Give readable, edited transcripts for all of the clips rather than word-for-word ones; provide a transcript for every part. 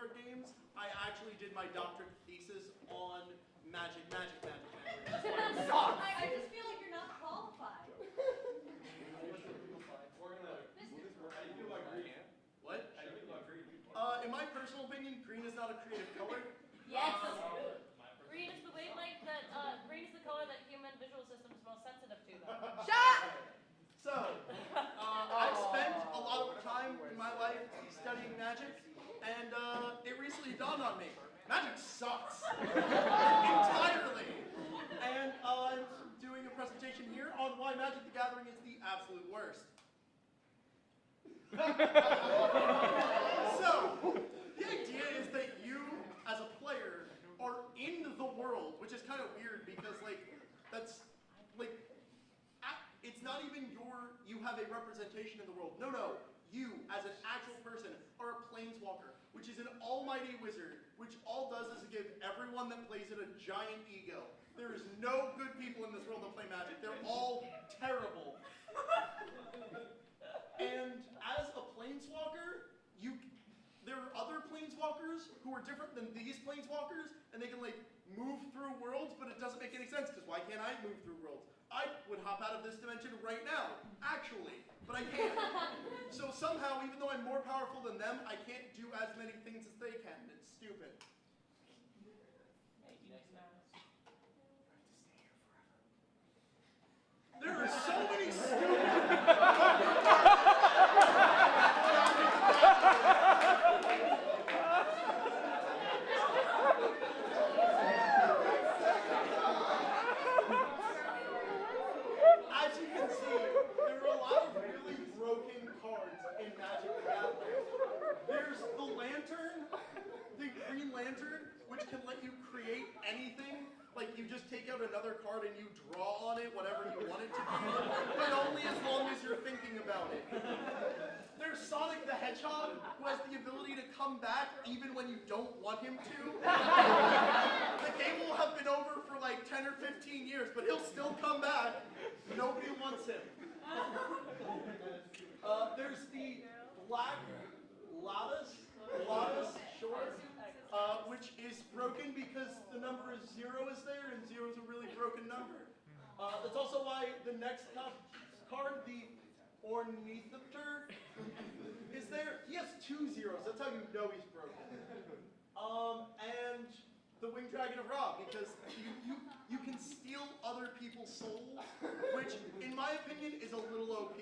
card games. I actually did my doctorate thesis on magic. I just feel like you're not qualified. What? In my personal opinion, green is not a creative color. Yes. Green is the wavelength that green is the color that human visual system is most sensitive to. Shut! So, I've spent a lot of time in my life studying magic, and it recently dawned on me, magic sucks entirely. And I'm doing a presentation here on why Magic the Gathering is the absolute worst. So, the idea is that you, as a player, are in the world, which is kind of weird because, that's, it's not even you have a representation in the world. No. You, as an actual person, are a planeswalker, which is an almighty wizard, which all does is give everyone that plays it a giant ego. There is no good people in this world that play Magic. They're all terrible. And as a planeswalker, there are other planeswalkers who are different than these planeswalkers, and they can move through worlds, but it doesn't make any sense, because why can't I move through worlds? I would hop out of this dimension right now, actually, but I can't. So somehow, even though I'm more powerful than them, I can't do as many things as they can. It's stupid. There are so many stupid... As you can see, there are a lot of really broken cards in Magic the Gathering. There's the Lantern, the Green Lantern, which can let you create anything. You just take out another card and you draw on it whatever you want it to be, but only as long as you're thinking about it. There's Sonic the Hedgehog, who has the ability to come back even when you don't want him to. The game will have been over for 10 or 15 years, but he'll still come back. Nobody wants him. There's the Black Lotus Short, which is broken because the number 0 is there, and 0 is a really broken number. That's also why the next card, the Ornithopter, is there. He has 2 zeros. That's how you know he's broken. And the Winged Dragon of Ra, because you can steal other people's souls, which, in my opinion, is a little OP.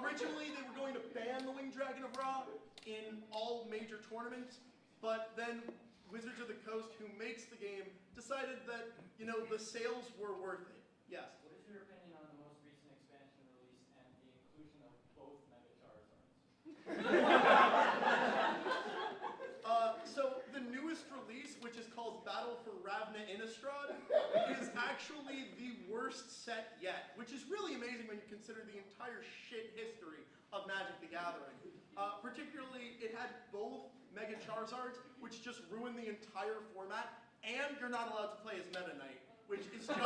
Originally, they were going to ban the Winged Dragon of Ra in all major tournaments, but then Wizards of the Coast, who makes the game, decided that, the sales were worth it. Yes? What is your opinion on the most recent expansion release and the inclusion of both Mega Charizards? So the newest release, which is called Battle for Ravna Innistrad, is actually the worst set yet, which is really amazing when you consider the entire shit history of Magic the Gathering. Particularly, it had both Mega Charizards, which just ruined the entire format, and you're not allowed to play as Meta Knight, which is just...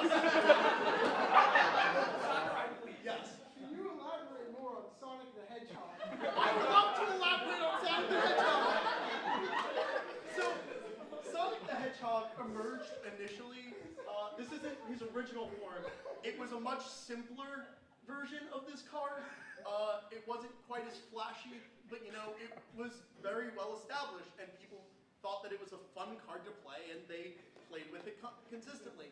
Yes. Can you elaborate more on Sonic the Hedgehog? I would love to elaborate on Sonic the Hedgehog! So, Sonic the Hedgehog emerged initially, this isn't his original form, it was a much simpler version of this card. It wasn't quite as flashy, but it was very well established, and people thought that it was a fun card to play, and they played with it consistently.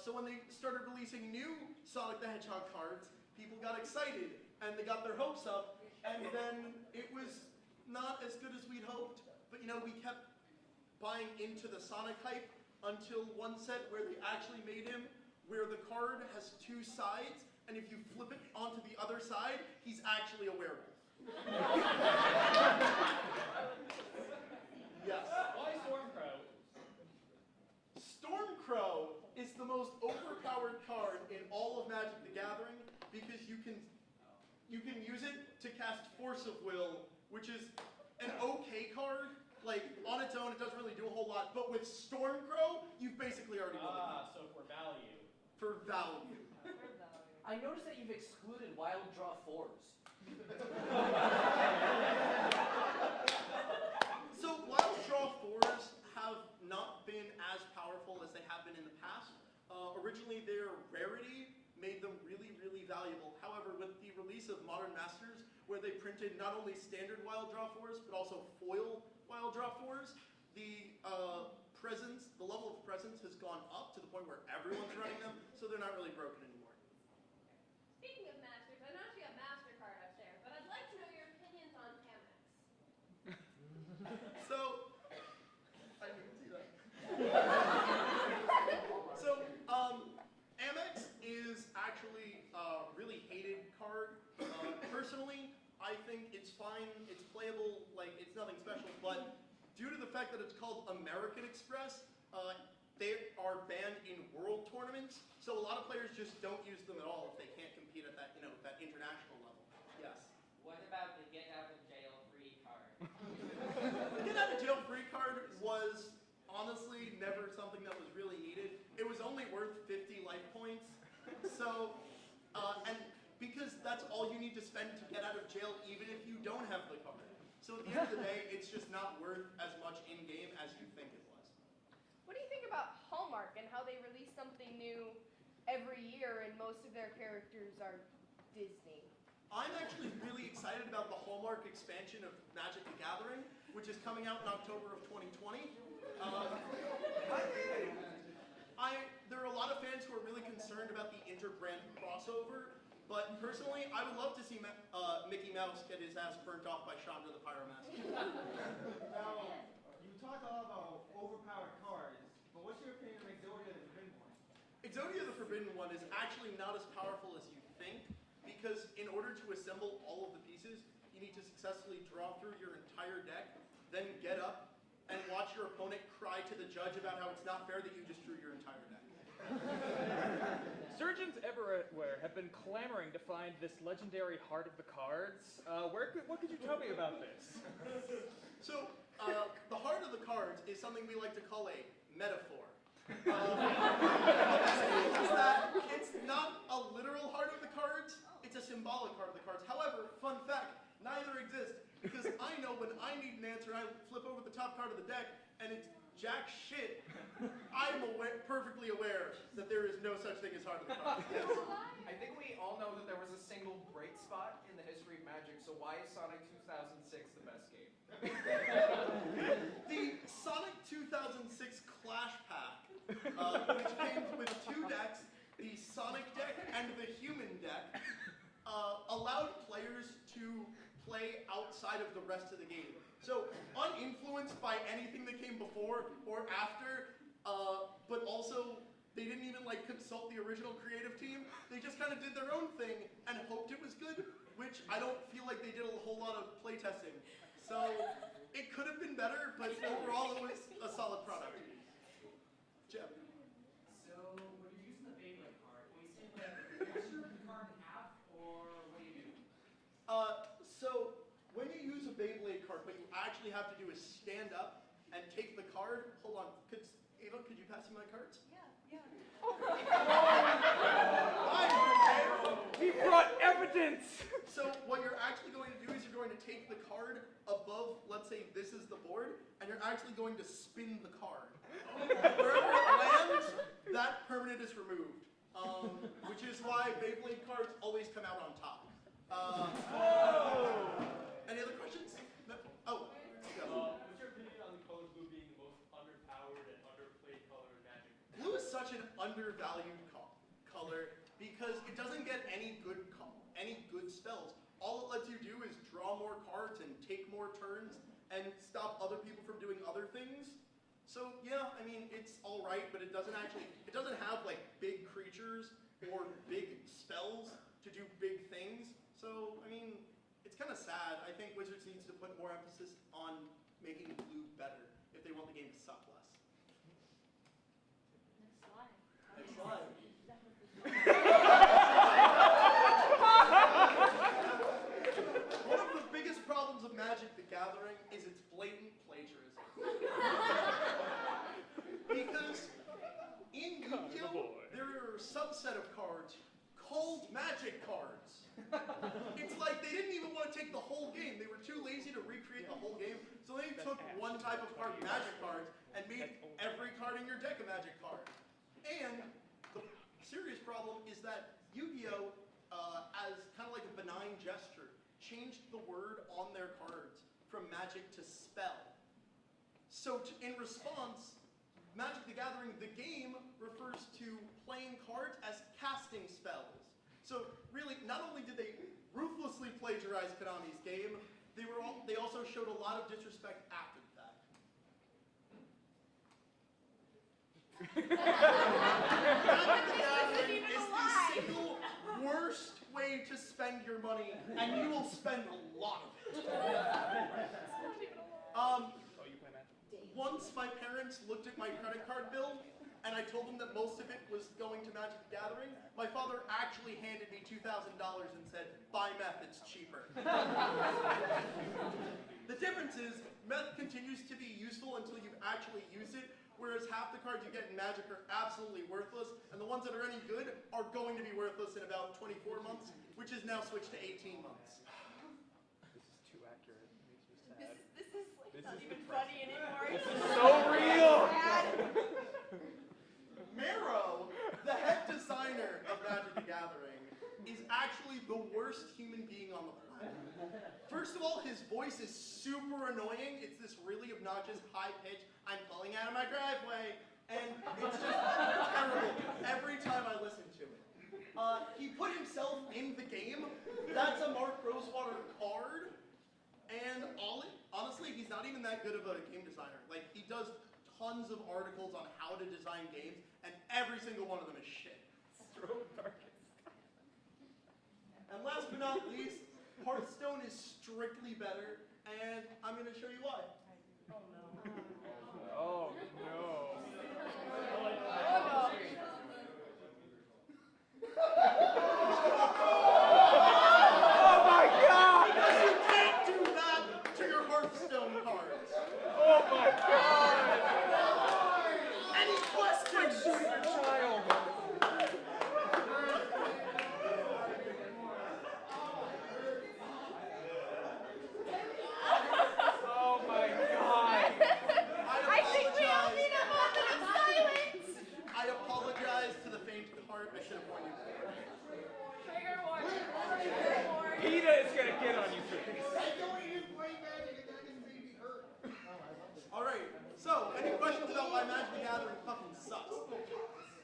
So when they started releasing new Sonic the Hedgehog cards, people got excited, and they got their hopes up, and then it was not as good as we'd hoped, but we kept buying into the Sonic hype until one set where they actually made him where the card has 2 sides, and if you flip it onto the other side, he's actually a werewolf. Yes. Why Stormcrow? Stormcrow is the most overpowered card in all of Magic the Gathering because you can use it to cast Force of Will, which is an okay card. On its own, it doesn't really do a whole lot, but with Stormcrow, you've basically already won the game. So for value. For value. I noticed that you've excluded Wild Draw 4s. So Wild originally their rarity made them really, really valuable. However, with the release of Modern Masters, where they printed not only standard wild draw 4s, but also foil wild draw 4s, the level of presence has gone up to the point where everyone's running them, so they're not really broken anymore. Speaking of masters, I noticed you have MasterCard up there, but I'd like to know your opinions on Amex. So, I didn't even see that. So, Amex is actually a really hated card. Personally, I think it's fine, it's playable, like it's nothing special, but due to the fact that it's called American Express, they are banned in world tournaments, so a lot of players just don't use them at all if they can't compete at that, that international level. Yes. What about the get out of jail free card? The get out of jail free card was honestly never something that was really needed. It was only worth 50 life points, so, and because that's all you need to spend to get out of jail even if you don't have the card. So at the end of the day, it's just not worth as much in-game as you think it was. What do you think about Hallmark and how they release something new every year and most of their characters are Disney? I'm actually really excited about the Hallmark expansion of Magic the Gathering, which is coming out in October of 2020. There are a lot of fans who are really concerned about the inter-brand crossover, but personally, I would love to see Mickey Mouse get his ass burnt off by Chandra the Pyromaster. Now, you talked a lot about overpowered cards, but what's your opinion on Exodia the Forbidden One? Exodia the Forbidden One is actually not as powerful as you think, because in order to assemble all of the pieces, you need to successfully draw through your entire deck, then get up and watch your opponent cry to the judge about how it's not fair that you just drew your entire deck. Surgeons everywhere have been clamoring to find this legendary Heart of the Cards. What could you tell me about this? So, the Heart of the Cards is something we like to call a metaphor. It's not a literal Heart of the Cards, it's a symbolic Heart of the Cards. However, fun fact, neither exist, because I know when I need an answer, I flip over the top card of the deck, and it's jack shit. I'm perfectly aware that there is no such thing as Heart of the Cards. Yes. I think we all know that there was a single bright spot in the history of Magic, so why is Sonic 2006 the best game? The Sonic 2006 Clash Pack, which came with two decks, the Sonic deck and the Human deck, allowed players to play outside of the rest of the game. So, uninfluenced by anything that came before or after, but also they didn't even consult the original creative team. They just kind of did their own thing and hoped it was good, which I don't feel like they did a whole lot of playtesting. So, it could have been better, but overall it was a solid product. Jeff. So, when you're using the Beyblade card, will you simply measure the card in half, or what do you do? So, when you use a Beyblade card, what you actually have to do is stand up and take the card. Hold on, Ava, could you pass me my cards? Yeah. He brought evidence! So what you're actually going to do is you're going to take the card above, let's say this is the board, and you're actually going to spin the card. Wherever it lands, that permanent is removed. Which is why Beyblade cards always come out on top. Any other questions? No? Oh. Yeah. What's your opinion on the color blue being the most underpowered and underplayed color in Magic? Blue is such an undervalued color because it doesn't get any good spells. All it lets you do is draw more cards and take more turns and stop other people from doing other things. So yeah, I mean it's all right, but it doesn't have big creatures or big spells to do big things. So I mean it's kind of sad. I think Wizards needs to put more emphasis on making blue better if they want the game to suck less. Next slide. One of the biggest problems of Magic the Gathering is its blatant plagiarism. Because in Yu-Gi-Oh, there are a subset of cards called Magic cards. It's like they didn't even want to take the whole game. They were too lazy to recreate the whole game, so they took one type of card, Magic cards, and made every card in your deck a Magic card. And the that Yu-Gi-Oh, as kind of like a benign gesture, changed the word on their cards from magic to spell. So in response, Magic the Gathering, the game, refers to playing cards as casting spells. So really, not only did they ruthlessly plagiarize Konami's game, they also showed a lot of disrespect after the fact. Magic the Gathering is the single worst way to spend your money, and you will spend a lot of it. Once my parents looked at my credit card bill, and I told them that most of it was going to Magic the Gathering, my father actually handed me $2,000 and said, "Buy meth, it's cheaper." The difference is, meth continues to be useful until you actually use it, whereas half the cards you get in Magic are absolutely worthless, and the ones that are any good are going to be worthless in about 24 months, which is now switched to 18 months. This is too accurate. It makes me sad. This is like This not is even depressing. funny anymore. This is so real! Mero, the head designer of Magic the Gathering, is actually the worst human being on the planet. First of all, his voice is super annoying. It's this really obnoxious, high-pitched, "I'm pulling out of my driveway," and it's just terrible every time I listen to it. He put himself in the game. That's a Mark Rosewater card, and honestly, he's not even that good of a game designer. Like, he does tons of articles on how to design games, and every single one of them is shit. And last but not least, Hearthstone is strictly better, and I'm going to show you why. Oh no. Oh my God! Because you can't do that to your Hearthstone cards. Oh my God! Any questions? Shoot your child! Oh my God! I think we all need a moment of silence. I apologize to the faint of heart. I should have warned you before. Trigger warning. Trigger warning. PETA is gonna get on you for this. I don't even play Magic and that didn't make me hurt. All right. So, any questions about why Magic the Gathering fucking sucks?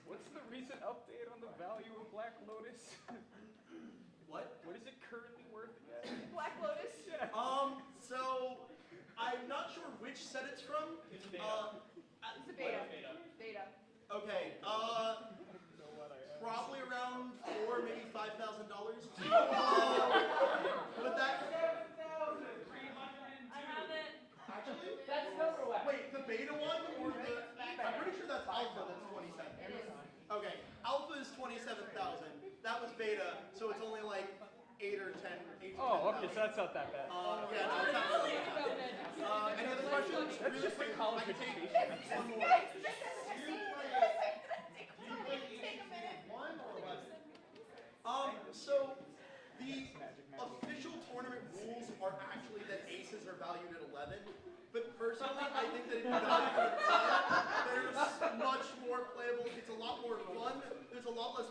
What's the recent update on the value of Black Lotus? What? What is it currently worth again? Black Lotus. Yeah. So I'm not sure which set it's from. It's beta. It's a beta. Beta. Okay. Know what I am. Probably around $4,000, maybe $5,000. But that. I have it. Actually, That's number one. wait, the beta one or the? I'm pretty sure that's alpha. That's 27. Okay, alpha is 27,000. That was beta, so it's only like 8 or 10. 8 to Oh, 10,000. okay, so that's not that bad. Yeah, no, it's not really bad. Any other questions? That's Really just a quick, college I can take education. one more. Guys, this is take a minute. One or what? So the official tournament rules are actually that aces are valued at 11. But personally, I think that if you value it at 10, there's much more playable. It's a lot more fun. There's a lot less